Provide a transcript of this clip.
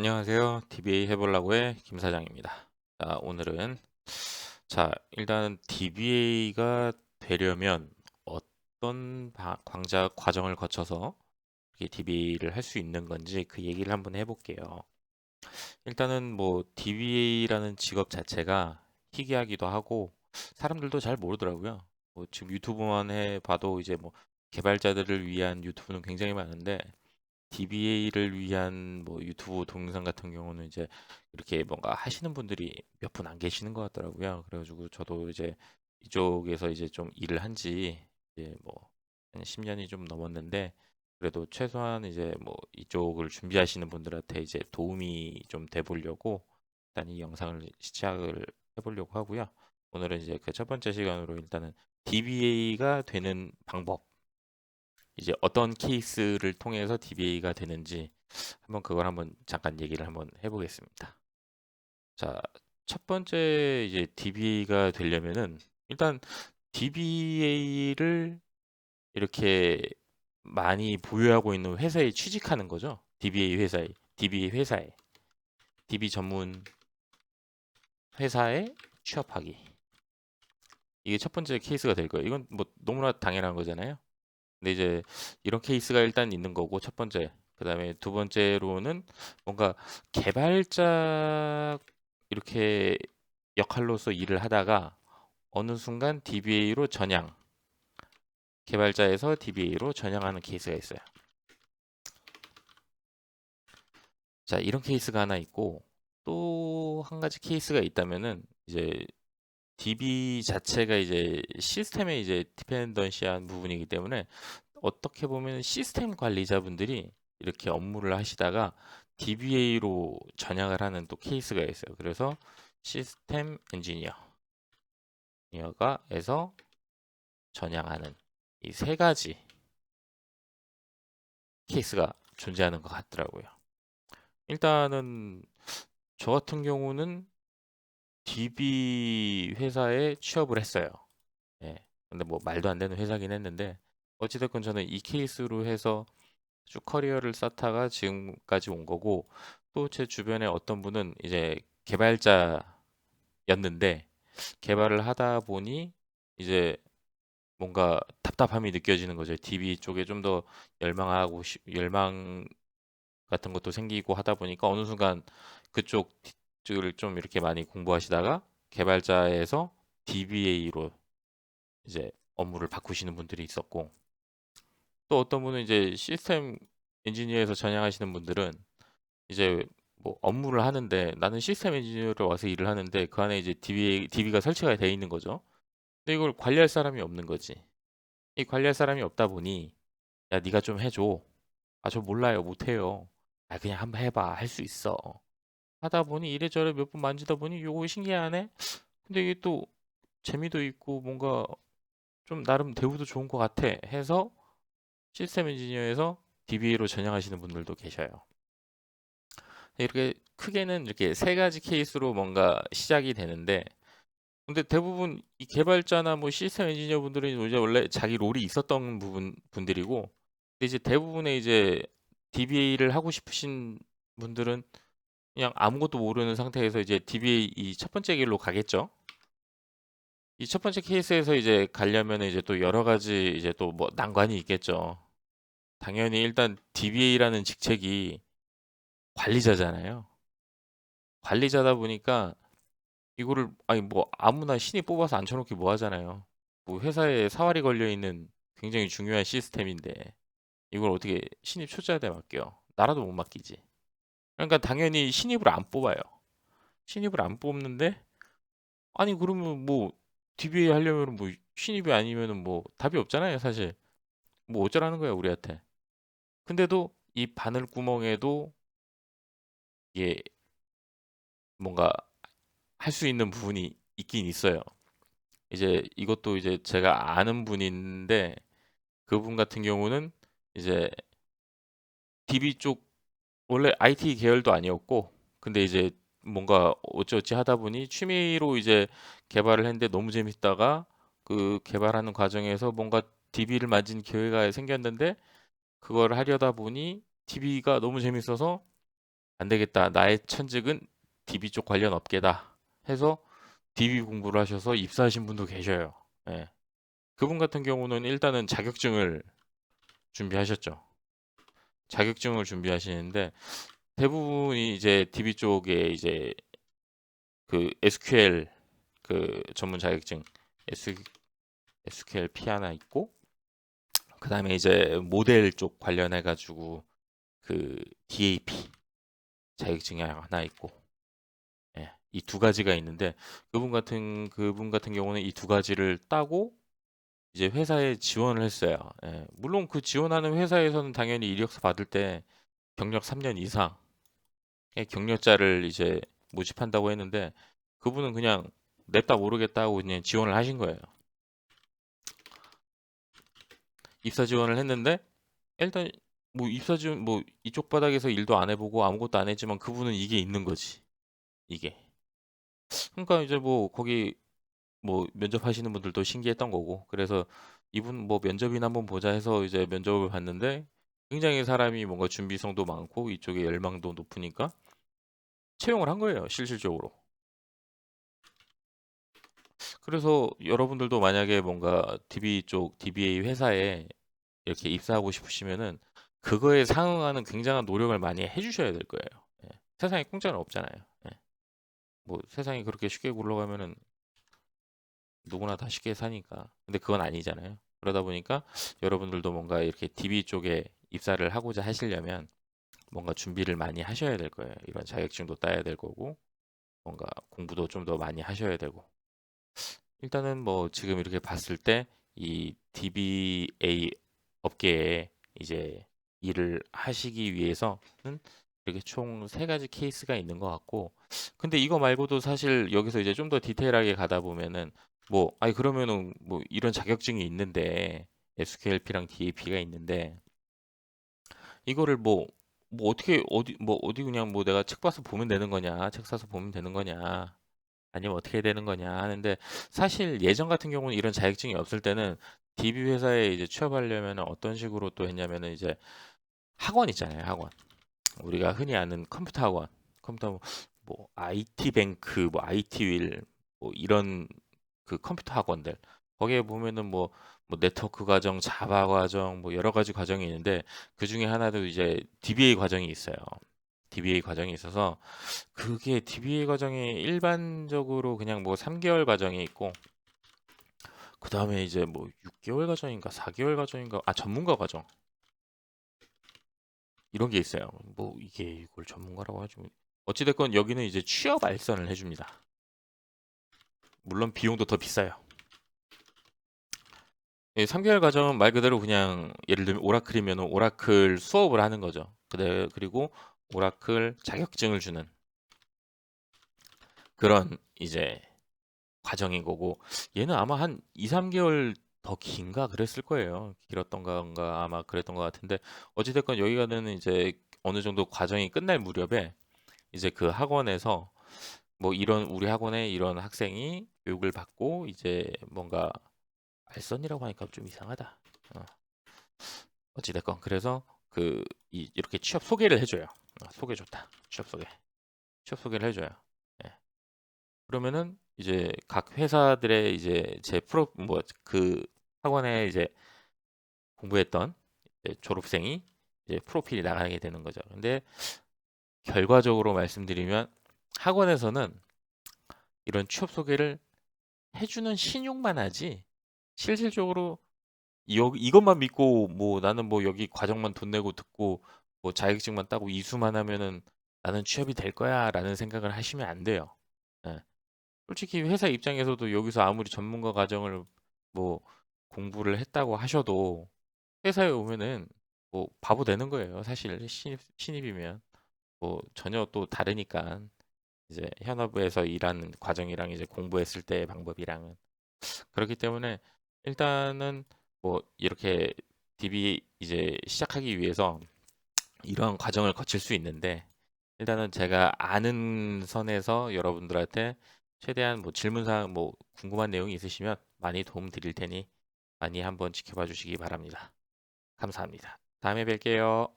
안녕하세요. DBA 해보려고의 김 사장입니다. 자, 오늘은 일단 DBA가 되려면 어떤 광자 과정을 거쳐서 이게 DBA를 할 수 있는 건지 그 얘기를 한번 해볼게요. 일단은 뭐 DBA라는 직업 자체가 희귀하기도 하고 사람들도 잘 모르더라고요. 뭐 지금 유튜브만 해봐도 이제 뭐 개발자들을 위한 유튜브는 굉장히 많은데 DBA를 위한 뭐 유튜브 동영상 같은 경우는 이제 이렇게 뭔가 하시는 분들이 몇 분 안 계시는 것 같더라고요. 그래가지고 저도 이제 이쪽에서 이제 좀 일을 한지 이제 뭐한 10년이 좀 넘었는데 그래도 최소한 이제 뭐 이쪽을 준비하시는 분들한테 이제 도움이 좀 돼 보려고 일단 이 영상을 시작을 해보려고 하고요. 오늘은 이제 그 첫 번째 시간으로 일단은 DBA가 되는 방법 이제 어떤 케이스를 통해서 DBA가 되는지 한번 그걸 한번 잠깐 얘기를 한번 해보겠습니다. 자, 첫 번째 이제 DBA가 되려면은 일단 DBA를 이렇게 많이 보유하고 있는 회사에 취직하는 거죠. DBA 회사에, DB 전문 회사에 취업하기. 이게 첫 번째 케이스가 될 거예요. 이건 뭐 너무나 당연한 거잖아요. 근데 이제 이런 케이스가 일단 있는 거고 첫 번째. 그다음에 두 번째로는 뭔가 개발자 이렇게 역할로서 일을 하다가 어느 순간 DBA로 전향, 개발자에서 DBA로 전향하는 케이스가 있어요. 자, 이런 케이스가 하나 있고 또 한 가지 케이스가 있다면은 이제 DB 자체가 이제 시스템에 이제 디펜던시한 부분이기 때문에 어떻게 보면 시스템 관리자분들이 이렇게 업무를 하시다가 DBA로 전향을 하는 또 케이스가 있어요. 그래서 시스템 엔지니어가에서 전향하는 이 세 가지 케이스가 존재하는 것 같더라고요. 일단은 저 같은 경우는 DB 회사에 취업을 했어요. 예. 근데 뭐 말도 안 되는 회사긴 했는데 어찌됐건 저는 이 케이스로 해서 쭉 커리어를 쌓다가 지금까지 온 거고 또 제 주변에 어떤 분은 이제 개발자였는데 개발을 하다 보니 이제 뭔가 답답함이 느껴지는 거죠. DB 쪽에 좀 더 열망 같은 것도 생기고 하다 보니까 어느 순간 그쪽 쪽을 좀 이렇게 많이 공부하시다가 개발자에서 DBA로 이제 업무를 바꾸시는 분들이 있었고 또 어떤 분은 이제 시스템 엔지니어에서 전향하시는 분들은 이제 뭐 업무를 하는데 나는 시스템 엔지니어로 와서 일을 하는데 그 안에 이제 DB가 설치가 돼 있는 거죠. 근데 이걸 관리할 사람이 없는 거지. 이 관리할 사람이 없다 보니 야 네가 좀 해줘. 아 저 몰라요 못해요. 아 그냥 한번 해봐 할 수 있어. 하다 보니 이래저래 몇 번 만지다 보니 요거 신기하네. 근데 이게 또 재미도 있고 뭔가 좀 나름 대우도 좋은 것 같아 해서 시스템 엔지니어에서 DBA로 전향하시는 분들도 계셔요. 이렇게 크게는 이렇게 세 가지 케이스로 뭔가 시작이 되는데 근데 대부분 이 개발자나 뭐 시스템 엔지니어 분들은 이제 원래 자기 롤이 있었던 분들이고 근데 이제 대부분의 이제 DBA를 하고 싶으신 분들은 그냥 아무것도 모르는 상태에서 이제 DBA 이 첫 번째 길로 가겠죠. 이 첫 번째 케이스에서 이제 가려면 이제 또 여러 가지 이제 또 뭐 난관이 있겠죠. 당연히 일단 DBA라는 직책이 관리자잖아요. 관리자다 보니까 이거를 아니 뭐 아무나 신입 뽑아서 앉혀놓기 뭐 하잖아요. 뭐 회사에 사활이 걸려 있는 굉장히 중요한 시스템인데 이걸 어떻게 신입 초짜한테 맡겨? 나라도 못 맡기지. 그러니까 당연히 신입을 안 뽑아요. 신입을 안 뽑는데 아니 그러면 뭐 DBA 하려면 뭐 신입이 아니면은 뭐 답이 없잖아요, 사실. 뭐 어쩌라는 거야, 우리한테. 근데도 이 바늘 구멍에도 이게 뭔가 할 수 있는 부분이 있긴 있어요. 이제 이것도 이제 제가 아는 분인데 그분 같은 경우는 이제 DB 쪽 원래 IT 계열도 아니었고 근데 이제 뭔가 어찌어찌 하다 보니 취미로 이제 개발을 했는데 너무 재밌다가 그 개발하는 과정에서 뭔가 DB를 만진 기회가 생겼는데 그걸 하려다 보니 DB가 너무 재밌어서 안 되겠다. 나의 천직은 DB 쪽 관련 업계다. 해서 DB 공부를 하셔서 입사하신 분도 계셔요. 예. 그분 같은 경우는 일단은 자격증을 준비하셨죠. 자격증을 준비하시는데 대부분이 이제 DB 쪽에 이제 그 SQL 그 전문 자격증 SQL P 하나 있고 그다음에 이제 모델 쪽 관련해 가지고 그 DAP 자격증이 하나 있고 예, 이 두 가지가 있는데 그분 같은 경우는 이 두 가지를 따고 이제 회사에 지원을 했어요. 예, 물론 그 지원하는 회사에서는 당연히 이력서 받을 때 경력 3년 이상의 경력자를 이제 모집한다고 했는데 그분은 그냥 냅다 모르겠다 하고 그냥 지원을 하신 거예요. 입사 지원을 했는데 일단 뭐 입사 지원 뭐 이쪽 바닥에서 일도 안 해보고 아무것도 안 했지만 그분은 이게 있는 거지. 이게. 그러니까 이제 뭐 거기 뭐 면접하시는 분들도 신기했던 거고 그래서 이분 뭐 면접이나 한번 보자 해서 이제 면접을 봤는데 굉장히 사람이 뭔가 준비성도 많고 이쪽에 열망도 높으니까 채용을 한 거예요 실질적으로. 그래서 여러분들도 만약에 뭔가 DB 쪽 DBA 회사에 이렇게 입사하고 싶으시면은 그거에 상응하는 굉장한 노력을 많이 해주셔야 될 거예요. 예. 세상에 공짜는 없잖아요. 예. 뭐 세상이 그렇게 쉽게 굴러가면은 누구나 다 쉽게 사니까. 근데 그건 아니잖아요. 그러다 보니까 여러분들도 뭔가 이렇게 DB 쪽에 입사를 하고자 하시려면 뭔가 준비를 많이 하셔야 될 거예요. 이런 자격증도 따야 될 거고, 뭔가 공부도 좀 더 많이 하셔야 되고. 일단은 뭐 지금 이렇게 봤을 때 이 DBA 업계에 이제 일을 하시기 위해서는 이렇게 총 세 가지 케이스가 있는 것 같고, 근데 이거 말고도 사실 여기서 이제 좀 더 디테일하게 가다 보면은 뭐, 아니 그러면은 뭐 이런 자격증이 있는데 SQLP랑 DAP가 있는데 이거를 뭐 어떻게 어디 그냥 뭐 내가 책 봐서 보면 되는 거냐, 책 사서 보면 되는 거냐, 아니면 어떻게 되는 거냐 하는데 사실 예전 같은 경우는 이런 자격증이 없을 때는 DB 회사에 이제 취업하려면 어떤 식으로 또 했냐면은 이제 학원 있잖아요, 학원. 우리가 흔히 아는 컴퓨터 학원, 컴퓨터 뭐 IT 뱅크, 뭐 IT 윌, 뭐 이런 그 컴퓨터 학원들 거기에 보면은 뭐 네트워크 과정, 자바 과정, 뭐 여러 가지 과정이 있는데 그 중에 하나도 이제 DBA 과정이 있어요. DBA 과정이 있어서 그게 DBA 과정이 일반적으로 그냥 뭐 3개월 과정이 있고 그 다음에 이제 뭐 6개월 과정인가 4개월 과정인가 전문가 과정 이런 게 있어요. 뭐 이게 이걸 전문가라고 하지 어찌됐건 여기는 이제 취업 알선을 해줍니다. 물론 비용도 더 비싸요. 3개월 과정은 말 그대로 그냥 예를 들면 오라클이면 오라클 수업을 하는 거죠. 그리고 오라클 자격증을 주는 그런 이제 과정인 거고 얘는 아마 한 2, 3개월 더 긴가 그랬을 거예요. 길었던 건가 아마 그랬던 것 같은데 어찌됐건 여기가는 이제 어느 정도 과정이 끝날 무렵에 이제 그 학원에서 뭐 이런 우리 학원에 이런 학생이 교육을 받고 이제 뭔가 알선이라고 하니까 좀 이상하다. 어, 어찌됐건 그래서 이렇게 취업 소개를 해줘요. 소개 좋다. 취업 소개를 해줘요. 예. 그러면은 이제 각 회사들의 이제 제 프로 뭐 그 학원에 이제 공부했던 이제 졸업생이 이제 프로필이 나가게 되는 거죠. 근데 결과적으로 말씀드리면 학원에서는 이런 취업 소개를 해주는 신용만 하지 실질적으로 이것만 믿고 뭐 나는 뭐 여기 과정만 돈 내고 듣고 뭐 자격증만 따고 이수만 하면은 나는 취업이 될 거야라는 생각을 하시면 안 돼요. 예. 솔직히 회사 입장에서도 여기서 아무리 전문가 과정을 뭐 공부를 했다고 하셔도 회사에 오면은 뭐 바보 되는 거예요. 사실 신입이면 뭐 전혀 또 다르니까 이제 현업에서 일하는 과정이랑 이제 공부했을 때의 방법이랑은 그렇기 때문에 일단은 뭐 이렇게 DB 이제 시작하기 위해서 이러한 과정을 거칠 수 있는데 일단은 제가 아는 선에서 여러분들한테 최대한 뭐 질문사항 뭐 궁금한 내용이 있으시면 많이 도움 드릴 테니 많이 한번 지켜봐 주시기 바랍니다. 감사합니다. 다음에 뵐게요.